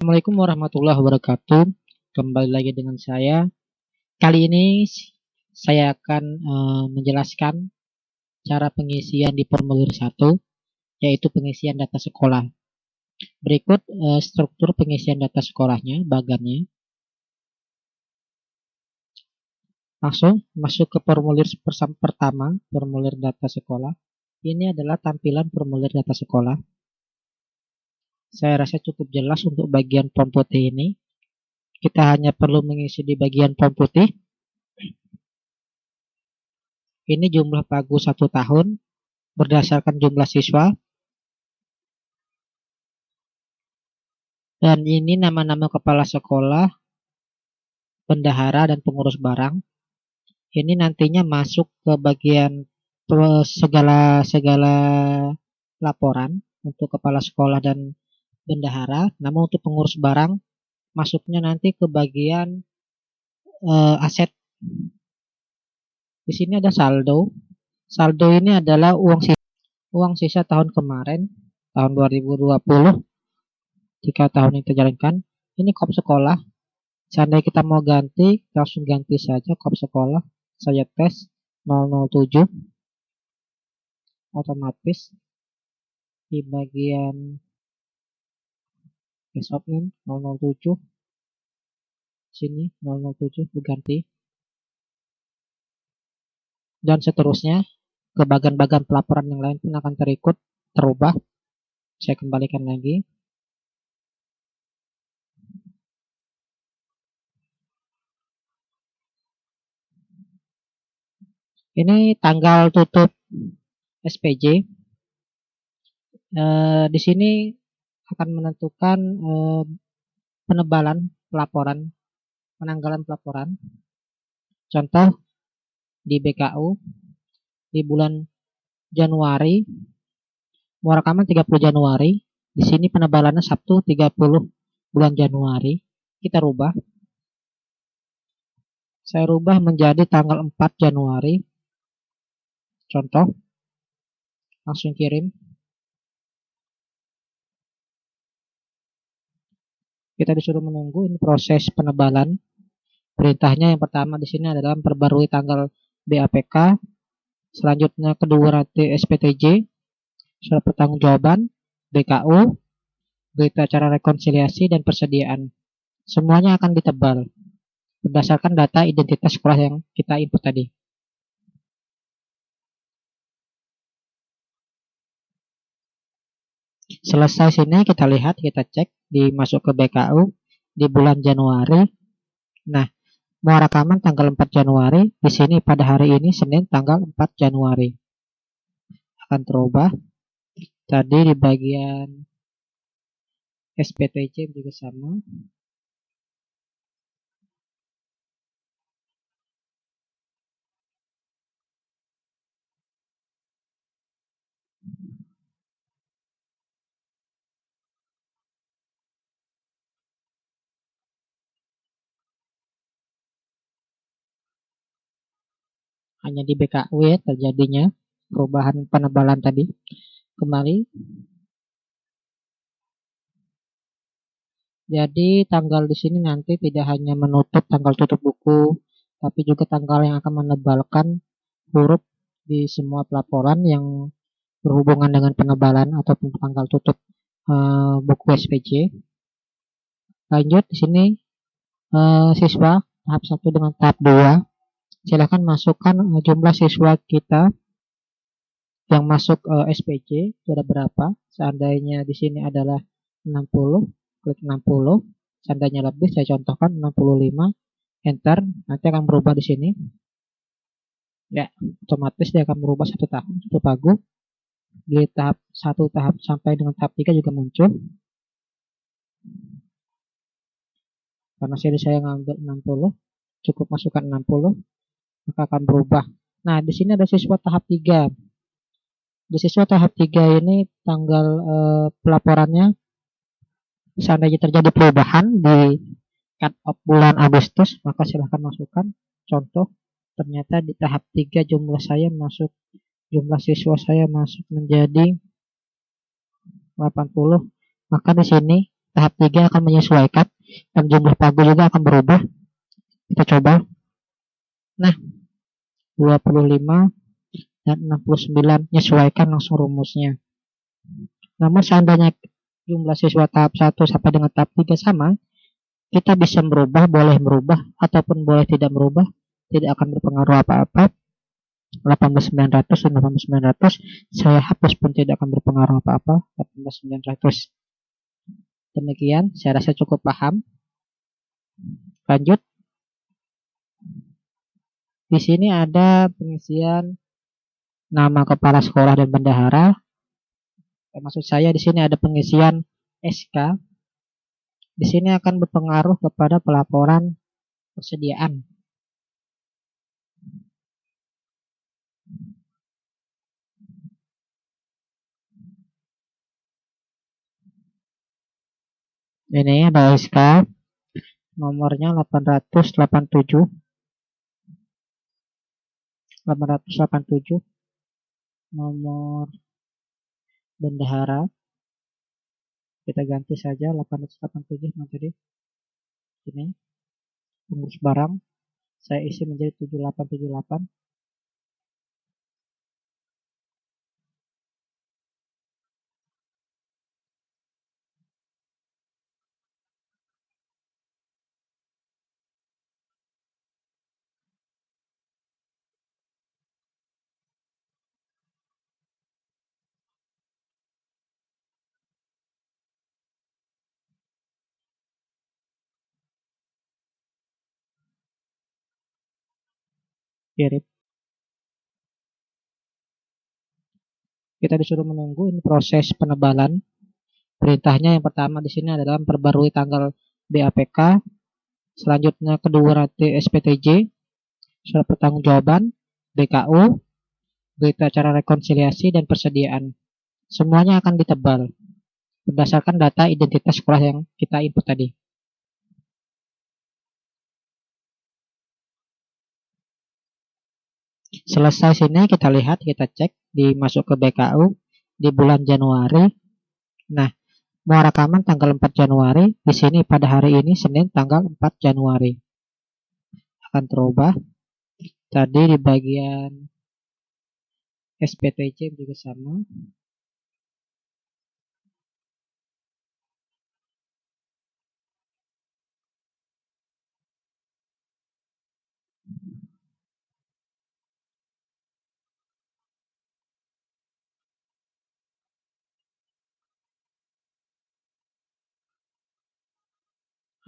Assalamualaikum warahmatullahi wabarakatuh. Kembali lagi dengan saya. Kali ini saya akan menjelaskan cara pengisian di formulir 1, yaitu pengisian data sekolah. Berikut struktur pengisian data sekolahnya, bagannya. Langsung masuk ke formulir pertama, formulir data sekolah. Ini adalah tampilan formulir data sekolah. Saya rasa cukup jelas untuk bagian form putih ini. Kita hanya perlu mengisi di bagian form putih. Ini jumlah pagu 1 tahun berdasarkan jumlah siswa. Dan ini nama-nama kepala sekolah, bendahara, dan pengurus barang. Ini nantinya masuk ke bagian segala laporan untuk kepala sekolah dan bendahara. Namun untuk pengurus barang masuknya nanti ke bagian aset. Di sini ada saldo. Saldo ini adalah uang sisa tahun kemarin, tahun 2020. Jika tahun ini terjalankan, ini kop sekolah. Seandainya kita mau ganti, langsung ganti saja kop sekolah. Saya tes 007, otomatis di bagian base of name 007, sini 007 diganti, dan seterusnya ke bagian-bagian pelaporan yang lain pun akan terubah. Saya kembalikan lagi. Ini tanggal tutup SPJ. Di sini akan menentukan penebalan pelaporan, penanggalan pelaporan. Contoh di BKU di bulan Januari, mau rekaman 30 Januari. Di sini penebalannya Sabtu 30 bulan Januari. Kita rubah. Saya rubah menjadi tanggal 4 Januari. Contoh. Langsung kirim. Kita disuruh menunggu ini proses penebalan. Perintahnya yang pertama di sini adalah memperbarui tanggal BAPK. Selanjutnya kedua nanti SPTJ, surat pertanggungjawaban, BKU, berita acara rekonsiliasi, dan persediaan. Semuanya akan ditebal berdasarkan data identitas sekolah yang kita input tadi. Selesai sini kita lihat, kita cek dimasuk ke BKU di bulan Januari. Nah, mau rekaman tanggal 4 Januari, di sini pada hari ini Senin tanggal 4 Januari. Akan terubah. Tadi di bagian SPTJ juga sama. Hanya di BKU ya terjadinya perubahan penebalan tadi. Kembali. Jadi tanggal di sini nanti tidak hanya menutup tanggal tutup buku, tapi juga tanggal yang akan menebalkan huruf di semua pelaporan yang berhubungan dengan penebalan ataupun tanggal tutup buku SPJ. Lanjut di sini siswa tahap 1 dengan tahap 2. Silakan masukkan jumlah siswa kita yang masuk SPJ itu ada berapa. Seandainya di sini adalah 60, klik 60. Seandainya lebih, saya contohkan 65, enter. Nanti akan berubah di sini. Ya, otomatis dia akan berubah 1 tahun, 1 pagu. Di tahap 1 tahap sampai dengan tahap 3 juga muncul. Karena saya ngambil 60, cukup masukkan 60, maka akan berubah. Nah, di sini ada siswa tahap 3. Di siswa tahap 3 ini tanggal pelaporannya seandainya terjadi perubahan di cut off bulan Agustus, maka silahkan masukkan. Contoh, ternyata di tahap 3 jumlah siswa saya masuk menjadi 80, maka di sini tahap 3 akan menyesuaikan dan jumlah pagu juga akan berubah. Kita coba. Nah, 25 dan 69 menyesuaikan langsung rumusnya. Namun seandainya jumlah siswa tahap 1 sampai dengan tahap 3 sama, kita bisa merubah, boleh merubah ataupun boleh tidak merubah, tidak akan berpengaruh apa-apa. 18.900 dan 18.900 saya hapus pun tidak akan berpengaruh apa-apa. 18.900. Demikian, saya rasa cukup paham. Lanjut. Di sini ada pengisian nama kepala sekolah dan bendahara. Maksud saya di sini ada pengisian SK. Di sini akan berpengaruh kepada pelaporan persediaan. Ini ada SK nomornya 887 nomor bendahara. Kita ganti saja 887 tadi. Ini pengurus barang saya isi menjadi 7878. Kirim. Kita disuruh menunggu ini proses penebalan. Perintahnya yang pertama di sini adalah memperbarui tanggal BAPK. Selanjutnya kedua nanti SPTJ, surat pertanggungjawaban, BKU, berita acara rekonsiliasi dan persediaan. Semuanya akan ditebal berdasarkan data identitas sekolah yang kita input tadi. Selesai sini kita lihat, kita cek, dimasuk ke BKU di bulan Januari. Nah, mau rekaman tanggal 4 Januari, di sini pada hari ini Senin tanggal 4 Januari. Akan terubah. Tadi di bagian SPTJ juga sama.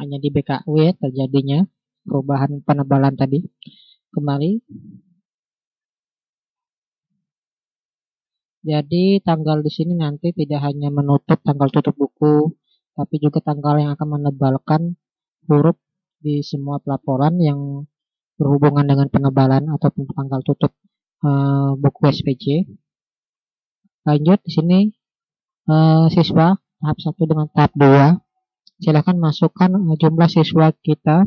Hanya di BKU ya terjadinya perubahan penebalan tadi. Kembali. Jadi tanggal di sini nanti tidak hanya menutup tanggal tutup buku, tapi juga tanggal yang akan menebalkan huruf di semua pelaporan yang berhubungan dengan penebalan ataupun tanggal tutup buku SPJ. Lanjut di sini siswa tahap 1 dengan tahap 2. Silakan masukkan jumlah siswa kita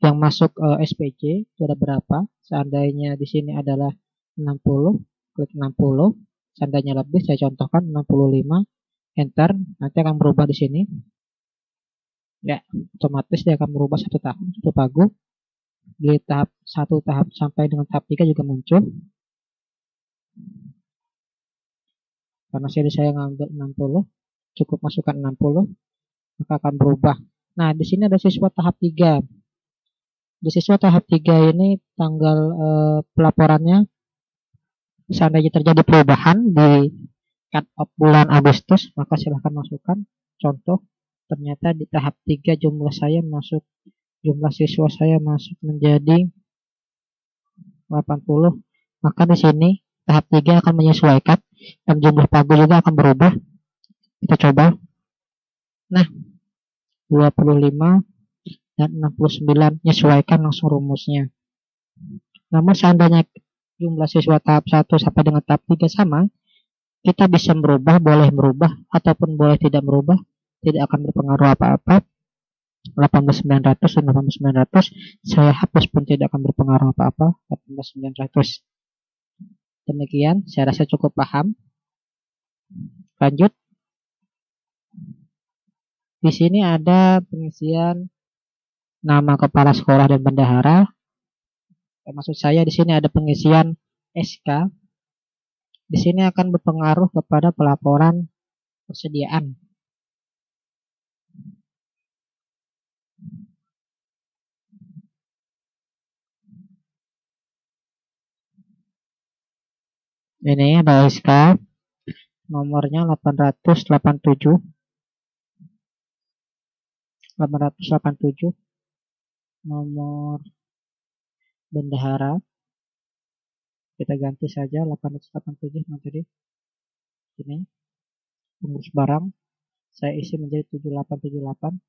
yang masuk SPJ ada berapa. Seandainya di sini adalah 60, klik 60. Seandainya lebih, saya contohkan 65, enter. Nanti akan berubah di sini. Ya, otomatis dia akan berubah satu tahun, satu pagu. Di tahap 1 tahap sampai dengan tahap 3 juga muncul. Karena seri saya ngambil 60, cukup masukkan 60, maka akan berubah. Nah, di sini ada siswa tahap 3. Di siswa tahap 3 ini tanggal pelaporannya seandainya terjadi perubahan di cut off bulan Agustus, maka silahkan masukkan. Contoh, ternyata di tahap 3 jumlah siswa saya masuk menjadi 80, maka di sini tahap 3 akan menyesuaikan dan jumlah pagu juga akan berubah. Kita coba. Nah, 25 dan 69 menyesuaikan langsung rumusnya. Namun seandainya jumlah siswa tahap 1 sampai dengan tahap 3 sama, kita bisa merubah, boleh merubah ataupun boleh tidak merubah, tidak akan berpengaruh apa-apa. 18.900 dan 18.900 saya hapus pun tidak akan berpengaruh apa-apa. 18.900. Demikian, saya rasa cukup paham. Lanjut. Di sini ada pengisian nama kepala sekolah dan bendahara. Maksud saya di sini ada pengisian SK. Di sini akan berpengaruh kepada pelaporan persediaan. Ini ada SK nomornya 887 nomor bendahara. Kita ganti saja 887 tadi. Ini pengurus barang saya isi menjadi 7878.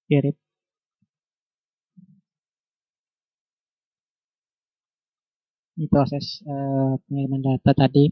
Kirim. Ini proses pengiriman data tadi.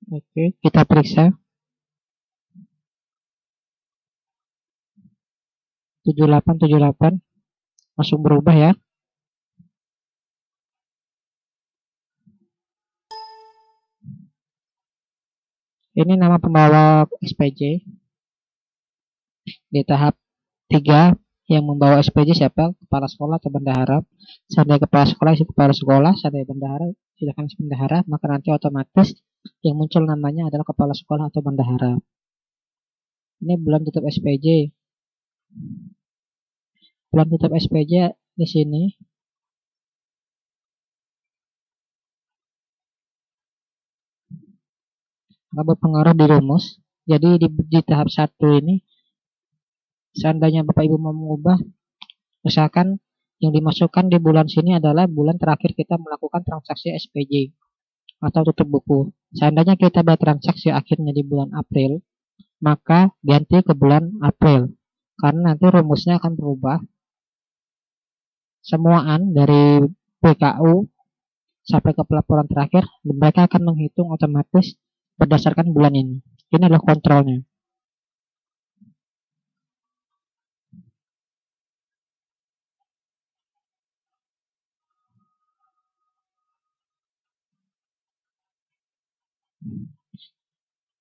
Oke, kita periksa 7878 langsung berubah ya. Ini nama pembawa SPJ di tahap 3 yang membawa SPJ siapa? Kepala sekolah atau bendahara. Seandainya kepala sekolah isi kepala sekolah, seandainya bendahara silakan isi bendahara, maka nanti otomatis yang muncul namanya adalah kepala sekolah atau bendahara. Ini bulan tutup SPJ. Bulan tutup SPJ di sini akan berpengaruh di rumus. Jadi di tahap 1 ini seandainya Bapak Ibu mau mengubah, misalkan yang dimasukkan di bulan sini adalah bulan terakhir kita melakukan transaksi SPJ atau tutup buku. Seandainya kita bertransaksi akhirnya di bulan April, maka ganti ke bulan April. Karena nanti rumusnya akan berubah. Semuaan dari PKU sampai ke pelaporan terakhir, mereka akan menghitung otomatis berdasarkan bulan ini. Ini adalah kontrolnya.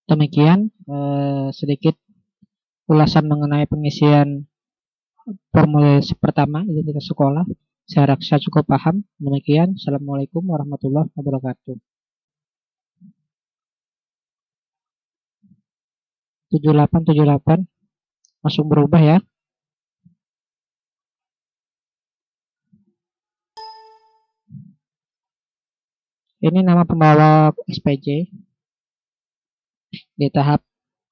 Demikian sedikit ulasan mengenai pengisian formulir pertama identitas sekolah. Saya rasa cukup paham. Demikian. Assalamualaikum warahmatullahi wabarakatuh. 7878 langsung berubah ya. Ini nama pembawa SPJ di tahap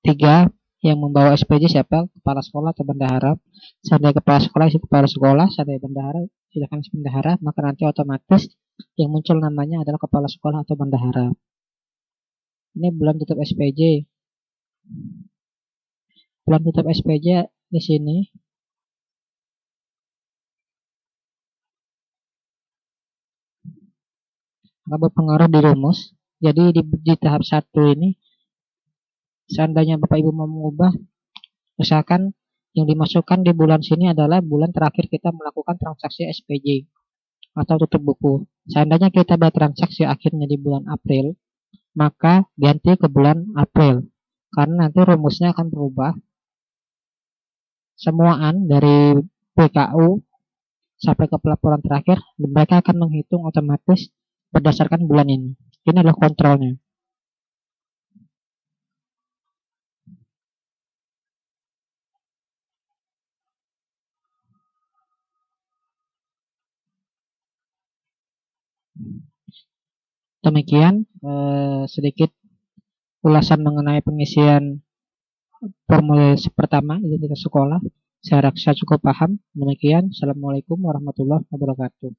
3 yang membawa SPJ siapa? Kepala sekolah atau bendahara. Seandainya kepala sekolah isi kepala sekolah, seandainya bendahara silakan isi bendahara, maka nanti otomatis yang muncul namanya adalah kepala sekolah atau bendahara. Ini bulan tutup SPJ. Bulan tutup SPJ di sini akan berpengaruh di rumus. Jadi di tahap 1 ini seandainya Bapak Ibu mau mengubah, misalkan yang dimasukkan di bulan sini adalah bulan terakhir kita melakukan transaksi SPJ atau tutup buku. Seandainya kita bertransaksi akhirnya di bulan April, maka ganti ke bulan April. Karena nanti rumusnya akan berubah. Semuaan dari PKU sampai ke pelaporan terakhir, mereka akan menghitung otomatis berdasarkan bulan ini. Ini adalah kontrolnya. Demikian sedikit ulasan mengenai pengisian formulir pertama identitas sekolah. Saya rasa cukup paham. Demikian, Assalamualaikum warahmatullahi wabarakatuh.